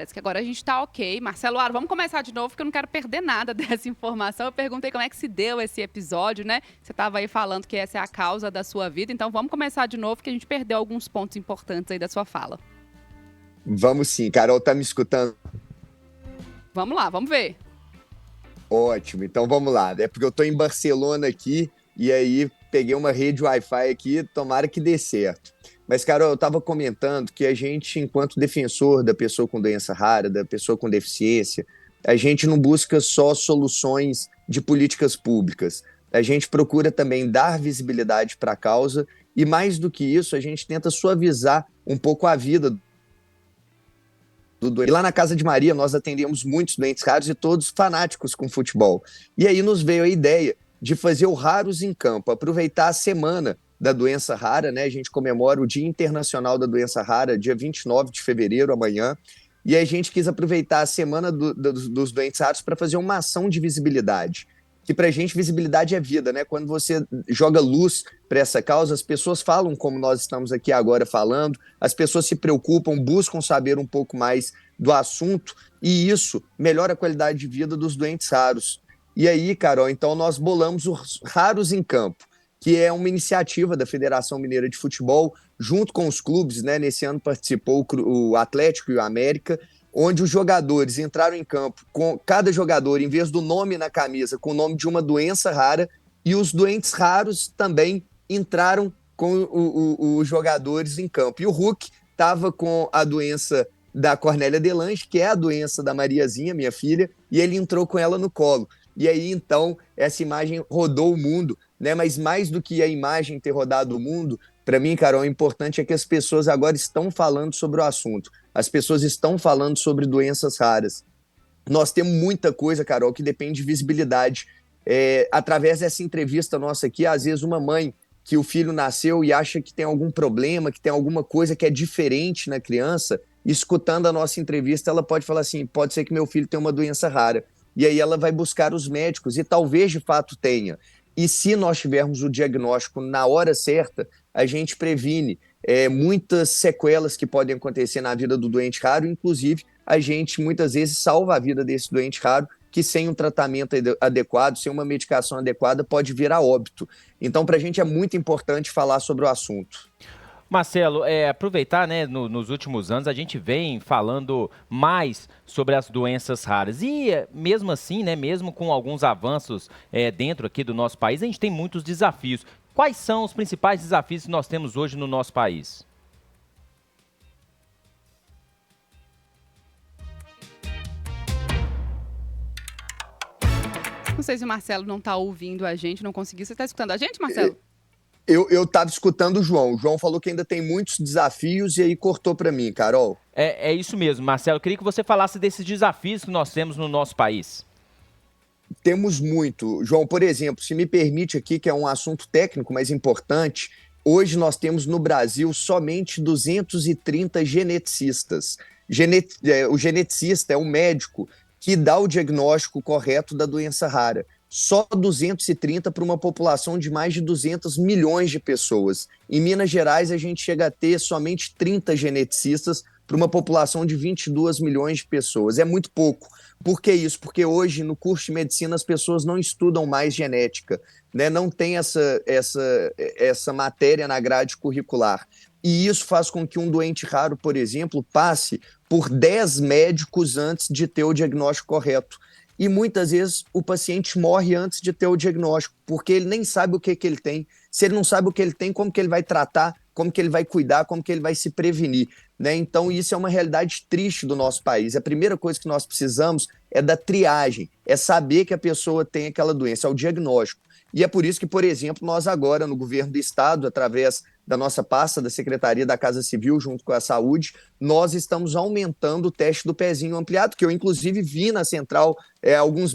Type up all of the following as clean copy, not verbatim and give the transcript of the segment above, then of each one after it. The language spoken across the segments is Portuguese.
Parece que agora a gente tá ok. Marcelo Aro, vamos começar de novo, porque eu não quero perder nada dessa informação. Eu perguntei como é que se deu esse episódio, né? Você estava aí falando que essa é a causa da sua vida, então vamos começar de novo, que a gente perdeu alguns pontos importantes aí da sua fala. Vamos sim, Carol, tá me escutando? Vamos lá, vamos ver. Ótimo, então vamos lá. É porque eu tô em Barcelona aqui e aí peguei uma rede Wi-Fi aqui, tomara que dê certo. Mas, Carol, eu tava comentando que a gente, enquanto defensor da pessoa com doença rara, da pessoa com deficiência, a gente não busca só soluções de políticas públicas. A gente procura também dar visibilidade para a causa e, mais do que isso, a gente tenta suavizar um pouco a vida do doente. E lá na Casa de Maria nós atendemos muitos doentes raros e todos fanáticos com futebol. E aí nos veio a ideia de fazer o Raros em Campo, aproveitar a semana da doença rara, né? A gente comemora o Dia Internacional da Doença Rara, dia 29 de fevereiro, amanhã. E a gente quis aproveitar a semana dos doentes raros para fazer uma ação de visibilidade. Que para a gente visibilidade é vida, né? Quando você joga luz para essa causa, as pessoas falam como nós estamos aqui agora falando, as pessoas se preocupam, buscam saber um pouco mais do assunto e isso melhora a qualidade de vida dos doentes raros. E aí, Carol, então nós bolamos os Raros em Campo, que é uma iniciativa da Federação Mineira de Futebol, junto com os clubes, né? Nesse ano participou o Atlético e o América, onde os jogadores entraram em campo com cada jogador, em vez do nome na camisa, com o nome de uma doença rara, e os doentes raros também entraram com os jogadores em campo. E o Hulk estava com a doença da Cornélia Delange, que é a doença da Mariazinha, minha filha, e ele entrou com ela no colo. E aí, então, essa imagem rodou o mundo, né? Mas mais do que a imagem ter rodado o mundo, para mim, Carol, o importante é que as pessoas agora estão falando sobre o assunto. As pessoas estão falando sobre doenças raras. Nós temos muita coisa, Carol, que depende de visibilidade. Através dessa entrevista nossa aqui, às vezes uma mãe que o filho nasceu e acha que tem algum problema, que tem alguma coisa que é diferente na criança, escutando a nossa entrevista, ela pode falar assim, pode ser que meu filho tenha uma doença rara. E aí ela vai buscar os médicos e talvez de fato tenha. E se nós tivermos o diagnóstico na hora certa, a gente previne muitas sequelas que podem acontecer na vida do doente raro, inclusive a gente muitas vezes salva a vida desse doente raro que sem um tratamento adequado, sem uma medicação adequada, pode vir a óbito. Então, para a gente é muito importante falar sobre o assunto. Marcelo, aproveitar, né, nos últimos anos a gente vem falando mais sobre as doenças raras e mesmo assim, né, mesmo com alguns avanços dentro aqui do nosso país, a gente tem muitos desafios. Quais são os principais desafios que nós temos hoje no nosso país? Não sei se o Marcelo não tá ouvindo a gente, não conseguiu. Você tá escutando a gente, Marcelo? Eu estava escutando o João. O João falou que ainda tem muitos desafios e aí cortou para mim, Carol. É isso mesmo, Marcelo. Eu queria que você falasse desses desafios que nós temos no nosso país. Temos muito. João, por exemplo, se me permite aqui, que é um assunto técnico, mas importante, hoje nós temos no Brasil somente 230 geneticistas. O geneticista é um médico que dá o diagnóstico correto da doença rara. Só 230 para uma população de mais de 200 milhões de pessoas. Em Minas Gerais, a gente chega a ter somente 30 geneticistas para uma população de 22 milhões de pessoas. É muito pouco. Por que isso? Porque hoje, no curso de medicina, as pessoas não estudam mais genética, né? Não tem essa matéria na grade curricular. E isso faz com que um doente raro, por exemplo, passe por 10 médicos antes de ter o diagnóstico correto. E muitas vezes o paciente morre antes de ter o diagnóstico, porque ele nem sabe o que ele tem. Se ele não sabe o que ele tem, como que ele vai tratar, como que ele vai cuidar, como que ele vai se prevenir, né? Então isso é uma realidade triste do nosso país. A primeira coisa que nós precisamos é da triagem, é saber que a pessoa tem aquela doença, é o diagnóstico. E é por isso que, por exemplo, nós agora no governo do estado, através da nossa pasta da Secretaria da Casa Civil, junto com a Saúde, nós estamos aumentando o teste do pezinho ampliado, que eu inclusive vi na central alguns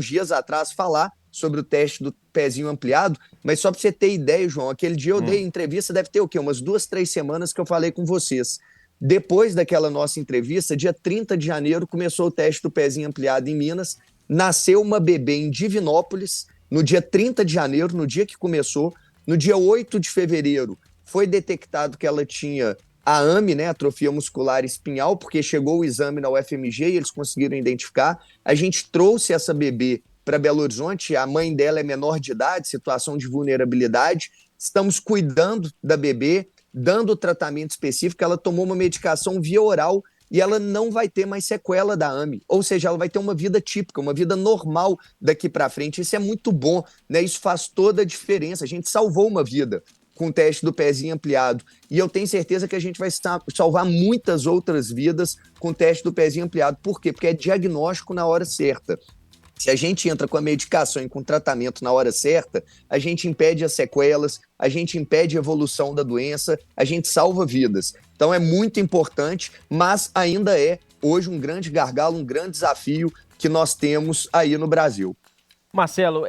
dias atrás falar sobre o teste do pezinho ampliado, mas só para você ter ideia, João, aquele dia eu dei entrevista, deve ter o quê? Umas 2, 3 semanas que eu falei com vocês. Depois daquela nossa entrevista, dia 30 de janeiro, começou o teste do pezinho ampliado em Minas, nasceu uma bebê em Divinópolis, no dia 30 de janeiro, no dia que começou. No dia 8 de fevereiro, foi detectado que ela tinha a AME, né, atrofia muscular espinhal, porque chegou o exame na UFMG e eles conseguiram identificar. A gente trouxe essa bebê para Belo Horizonte, a mãe dela é menor de idade, situação de vulnerabilidade. Estamos cuidando da bebê, dando tratamento específico. Ela tomou uma medicação via oral e ela não vai ter mais sequela da AME. Ou seja, ela vai ter uma vida típica, uma vida normal daqui para frente. Isso é muito bom, né? Isso faz toda a diferença. A gente salvou uma vida com o teste do pezinho ampliado. E eu tenho certeza que a gente vai salvar muitas outras vidas com o teste do pezinho ampliado. Por quê? Porque é diagnóstico na hora certa. Se a gente entra com a medicação e com o tratamento na hora certa, a gente impede as sequelas, a gente impede a evolução da doença, a gente salva vidas. Então é muito importante, mas ainda é hoje um grande gargalo, um grande desafio que nós temos aí no Brasil. Marcelo,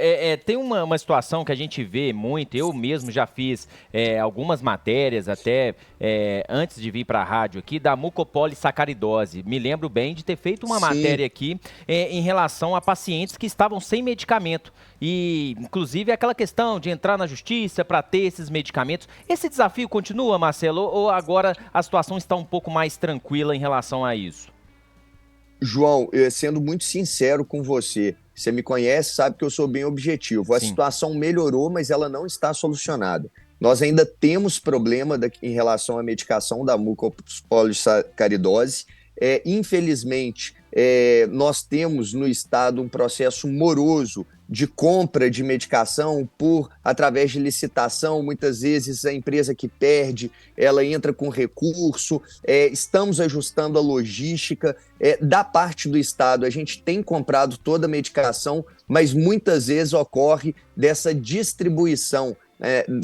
tem uma situação que a gente vê muito, eu mesmo já fiz algumas matérias até antes de vir para a rádio aqui, da mucopolissacaridose. Me lembro bem de ter feito uma matéria aqui em relação a pacientes que estavam sem medicamento. E, inclusive, aquela questão de entrar na justiça para ter esses medicamentos. Esse desafio continua, Marcelo, ou agora a situação está um pouco mais tranquila em relação a isso? João, sendo muito sincero com você me conhece, sabe que eu sou bem objetivo. A situação melhorou, mas ela não está solucionada. Nós ainda temos problema em relação à medicação da mucopolissacaridose. Infelizmente, nós temos no estado um processo moroso de compra de medicação através de licitação. Muitas vezes a empresa que perde, ela entra com recurso. Estamos ajustando a logística. Da parte do estado, a gente tem comprado toda a medicação, mas muitas vezes ocorre dessa distribuição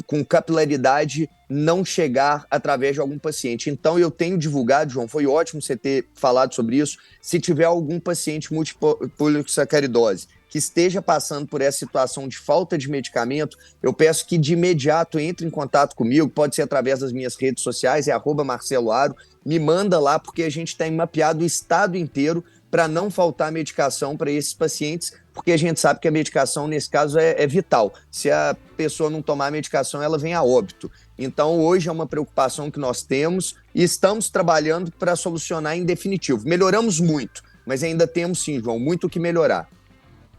com capilaridade não chegar através de algum paciente. Então, eu tenho divulgado, João, foi ótimo você ter falado sobre isso. Se tiver algum paciente multipolissacaridose que esteja passando por essa situação de falta de medicamento, eu peço que de imediato entre em contato comigo, pode ser através das minhas redes sociais, @MarceloAro, me manda lá, porque a gente tem mapeado o estado inteiro para não faltar medicação para esses pacientes, porque a gente sabe que a medicação, nesse caso, é vital. Se a pessoa não tomar a medicação, ela vem a óbito. Então, hoje é uma preocupação que nós temos e estamos trabalhando para solucionar em definitivo. Melhoramos muito, mas ainda temos, sim, João, muito o que melhorar.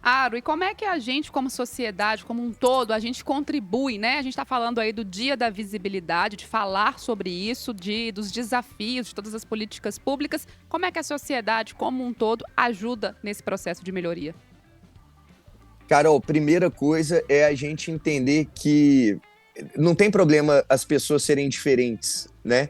Aro, e como é que a gente, como sociedade, como um todo, a gente contribui, né? A gente está falando aí do Dia da Visibilidade, de falar sobre isso, dos desafios, de todas as políticas públicas. Como é que a sociedade, como um todo, ajuda nesse processo de melhoria? Carol, primeira coisa é a gente entender que não tem problema as pessoas serem diferentes, né?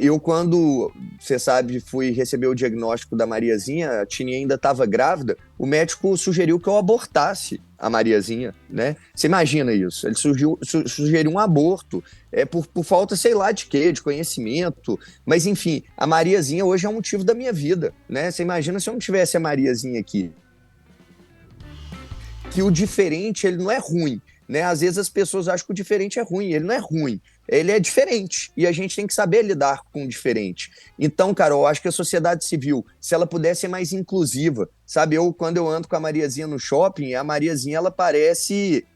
Eu, quando, você sabe, fui receber o diagnóstico da Mariazinha, a Tininha ainda estava grávida, o médico sugeriu que eu abortasse a Mariazinha, né? Você imagina isso? Ele sugeriu um aborto, por falta, sei lá de quê, de conhecimento, mas enfim, a Mariazinha hoje é um motivo da minha vida, né? Você imagina se eu não tivesse a Mariazinha aqui. Que o diferente, ele não é ruim, né? Às vezes as pessoas acham que o diferente é ruim, ele não é ruim, ele é diferente e a gente tem que saber lidar com o diferente. Então, Carol, eu acho que a sociedade civil, se ela pudesse ser mais inclusiva, sabe? Quando eu ando com a Mariazinha no shopping, a Mariazinha, ela parece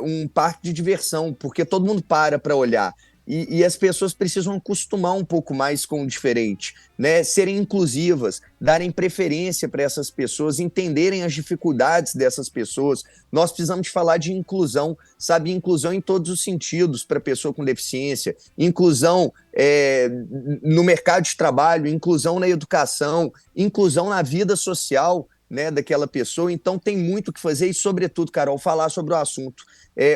um parque de diversão, porque todo mundo para olhar. E as pessoas precisam acostumar um pouco mais com o diferente, né? Serem inclusivas, darem preferência para essas pessoas, entenderem as dificuldades dessas pessoas. Nós precisamos de falar de inclusão, sabe? Inclusão em todos os sentidos para a pessoa com deficiência, inclusão no mercado de trabalho, inclusão na educação, inclusão na vida social, né, daquela pessoa. Então tem muito o que fazer e, sobretudo, Carol, falar sobre o assunto.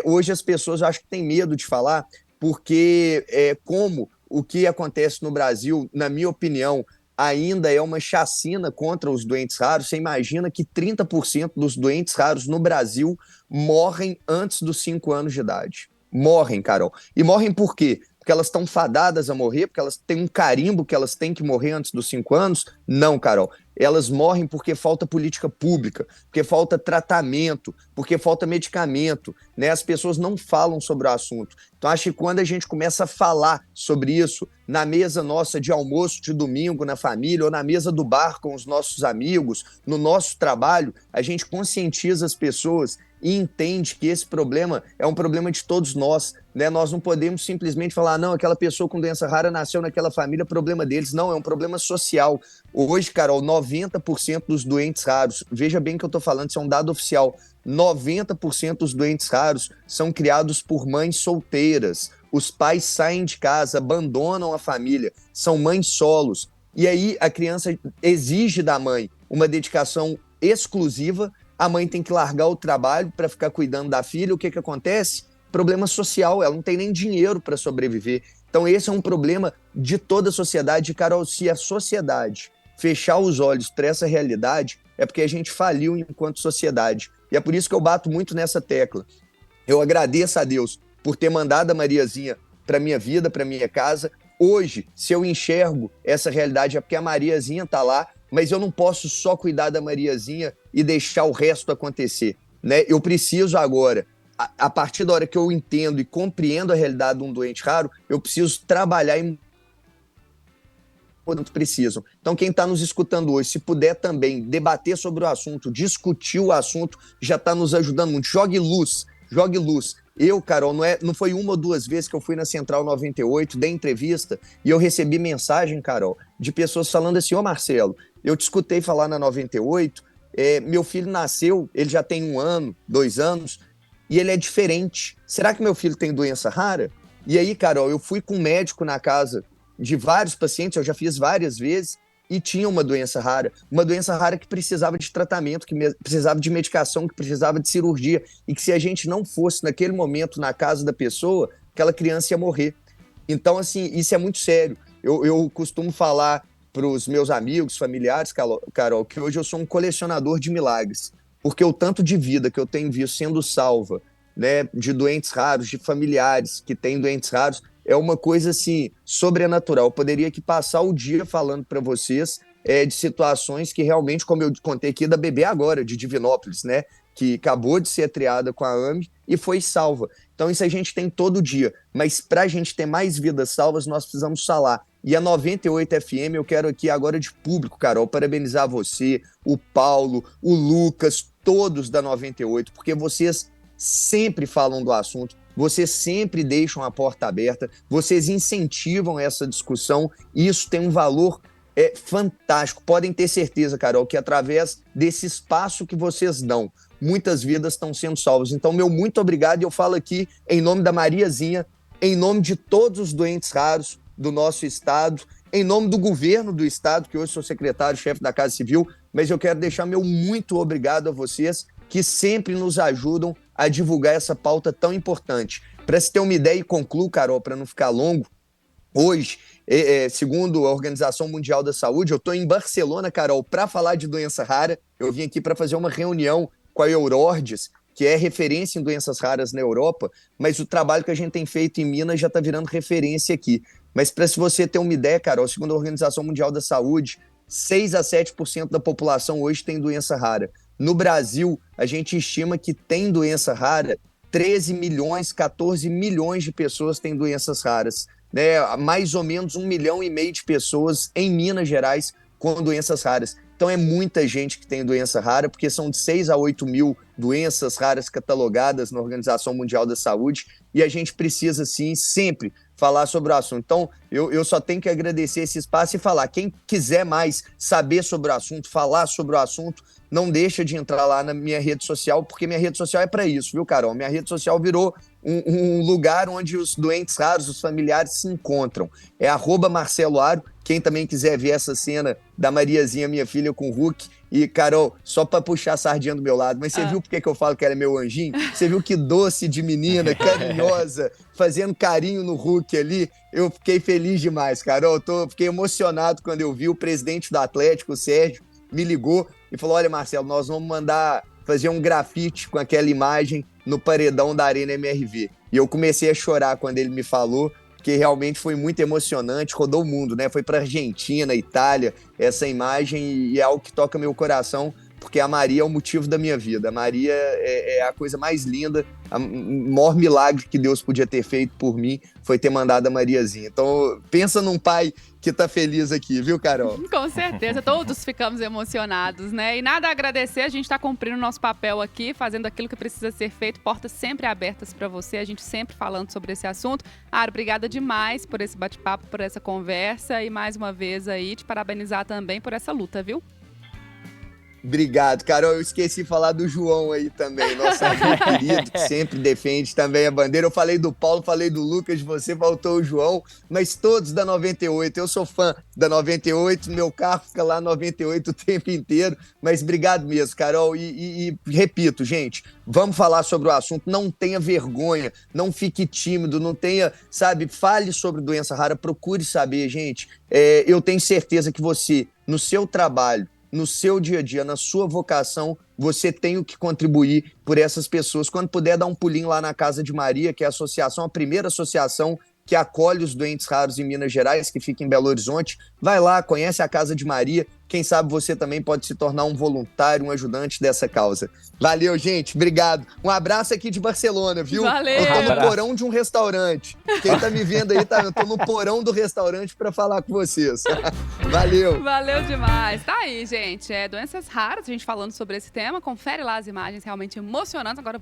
Hoje as pessoas acho que têm medo de falar, porque como o que acontece no Brasil, na minha opinião, ainda é uma chacina contra os doentes raros. Você imagina que 30% dos doentes raros no Brasil morrem antes dos 5 anos de idade. Morrem, Carol. E morrem por quê? Porque elas estão fadadas a morrer, porque elas têm um carimbo que elas têm que morrer antes dos 5 anos? Não, Carol. elas morrem porque falta política pública, porque falta tratamento, porque falta medicamento, né? As pessoas não falam sobre o assunto. Então, acho que quando a gente começa a falar sobre isso na mesa nossa de almoço de domingo na família, ou na mesa do bar com os nossos amigos, no nosso trabalho, a gente conscientiza as pessoas e entende que esse problema é um problema de todos nós, né? Nós não podemos simplesmente falar, não, aquela pessoa com doença rara nasceu naquela família, problema deles. Não, é um problema social. Hoje, Carol, 90% dos doentes raros, veja bem que eu estou falando, isso é um dado oficial, 90% dos doentes raros são criados por mães solteiras. Os pais saem de casa, abandonam a família, são mães solos. E aí a criança exige da mãe uma dedicação exclusiva, a mãe tem que largar o trabalho para ficar cuidando da filha. O que acontece? Problema social, ela não tem nem dinheiro para sobreviver. Então esse é um problema de toda a sociedade. Carol, se a sociedade fechar os olhos para essa realidade, é porque a gente faliu enquanto sociedade. E é por isso que eu bato muito nessa tecla. Eu agradeço a Deus por ter mandado a Mariazinha para minha vida, para minha casa. Hoje, se eu enxergo essa realidade, é porque a Mariazinha está lá, mas eu não posso só cuidar da Mariazinha e deixar o resto acontecer, né? Eu preciso agora, a partir da hora que eu entendo e compreendo a realidade de um doente raro, eu preciso trabalhar em quanto precisam. Então, quem está nos escutando hoje, se puder também debater sobre o assunto, discutir o assunto, já está nos ajudando muito. Jogue luz, jogue luz. Eu, Carol, não foi uma ou duas vezes que eu fui na Central 98, dei entrevista, e eu recebi mensagem, Carol, de pessoas falando assim, ô Marcelo, eu te escutei falar na 98, meu filho nasceu, ele já tem 1 ano, 2 anos, e ele é diferente. Será que meu filho tem doença rara? E aí, Carol, eu fui com um médico na casa de vários pacientes, eu já fiz várias vezes, e tinha uma doença rara que precisava de tratamento, que precisava de medicação, que precisava de cirurgia, e que se a gente não fosse naquele momento na casa da pessoa, aquela criança ia morrer. Então, assim, isso é muito sério. Eu costumo falar para os meus amigos, familiares, Carol, que hoje eu sou um colecionador de milagres, porque o tanto de vida que eu tenho visto sendo salva, né, de doentes raros, de familiares que têm doentes raros, é uma coisa assim sobrenatural. Eu poderia aqui passar o dia falando para vocês de situações que realmente, como eu contei aqui da bebê agora, de Divinópolis, né, que acabou de ser triada com a AME e foi salva. Então isso a gente tem todo dia, mas para a gente ter mais vidas salvas, nós precisamos falar. E a 98 FM, eu quero aqui agora de público, Carol, parabenizar você, o Paulo, o Lucas, todos da 98, porque vocês sempre falam do assunto, vocês sempre deixam a porta aberta, vocês incentivam essa discussão, e isso tem um valor fantástico. Podem ter certeza, Carol, que através desse espaço que vocês dão, muitas vidas estão sendo salvas. Então, meu muito obrigado, e eu falo aqui em nome da Mariazinha, em nome de todos os doentes raros do nosso estado, em nome do governo do estado, que hoje sou secretário-chefe da Casa Civil, mas eu quero deixar meu muito obrigado a vocês, que sempre nos ajudam a divulgar essa pauta tão importante. Para se ter uma ideia, e concluo, Carol, para não ficar longo, hoje, segundo a Organização Mundial da Saúde, eu estou em Barcelona, Carol, para falar de doença rara. Eu vim aqui para fazer uma reunião com a Eurordes, que é referência em doenças raras na Europa, mas o trabalho que a gente tem feito em Minas já está virando referência aqui. Mas para se você ter uma ideia, Carol, segundo a Organização Mundial da Saúde, 6 a 7% da população hoje tem doença rara. No Brasil, a gente estima que tem doença rara, 13 milhões, 14 milhões de pessoas têm doenças raras, né? Mais ou menos 1,5 milhão de pessoas em Minas Gerais com doenças raras. Então é muita gente que tem doença rara, porque são de 6 a 8 mil doenças raras catalogadas na Organização Mundial da Saúde, e a gente precisa, sim, sempre falar sobre o assunto. Então, eu só tenho que agradecer esse espaço e falar. Quem quiser mais saber sobre o assunto, falar sobre o assunto, não deixa de entrar lá na minha rede social, porque minha rede social é para isso, viu, Carol? Minha rede social virou um lugar onde os doentes raros, os familiares se encontram. É @MarceloAro. Quem também quiser ver essa cena da Mariazinha, minha filha, com o Hulk. E, Carol, só para puxar a sardinha do meu lado, mas você viu por que eu falo que ela é meu anjinho? Você viu que doce de menina, carinhosa, fazendo carinho no Hulk ali? Eu fiquei feliz demais, Carol. Fiquei emocionado quando eu vi o presidente do Atlético, o Sérgio, me ligou e falou: olha, Marcelo, nós vamos mandar fazer um grafite com aquela imagem no paredão da Arena MRV. E eu comecei a chorar quando ele me falou, porque realmente foi muito emocionante, rodou o mundo, né? Foi para Argentina, Itália, essa imagem, e é algo que toca meu coração, porque a Maria é o motivo da minha vida. A Maria é a coisa mais linda, o maior milagre que Deus podia ter feito por mim foi ter mandado a Mariazinha. Então, pensa num pai que tá feliz aqui, viu, Carol? Com certeza, todos ficamos emocionados, né? E nada a agradecer, a gente tá cumprindo o nosso papel aqui, fazendo aquilo que precisa ser feito, portas sempre abertas para você, a gente sempre falando sobre esse assunto. Ara, obrigada demais por esse bate-papo, por essa conversa e mais uma vez aí te parabenizar também por essa luta, viu? Obrigado, Carol. Eu esqueci de falar do João aí também, nosso amigo querido, que sempre defende também a bandeira. Eu falei do Paulo, falei do Lucas, você faltou o João, mas todos da 98. Eu sou fã da 98, meu carro fica lá 98 o tempo inteiro, mas obrigado mesmo, Carol. E repito, gente, vamos falar sobre o assunto, não tenha vergonha, não fique tímido, não tenha, sabe, fale sobre doença rara, procure saber, gente. Eu tenho certeza que você, no seu trabalho, no seu dia a dia, na sua vocação, você tem o que contribuir por essas pessoas. Quando puder, dar um pulinho lá na Casa de Maria, que é a primeira associação que acolhe os doentes raros em Minas Gerais, que fica em Belo Horizonte. Vai lá, conhece a Casa de Maria. Quem sabe você também pode se tornar um voluntário, um ajudante dessa causa. Valeu, gente. Obrigado. Um abraço aqui de Barcelona, viu? Valeu. Eu tô no porão de um restaurante. Quem tá me vendo aí, tá? Eu tô no porão do restaurante para falar com vocês. Valeu. Valeu demais. Tá aí, gente. Doenças raras, a gente falando sobre esse tema. Confere lá as imagens realmente emocionantes. Agora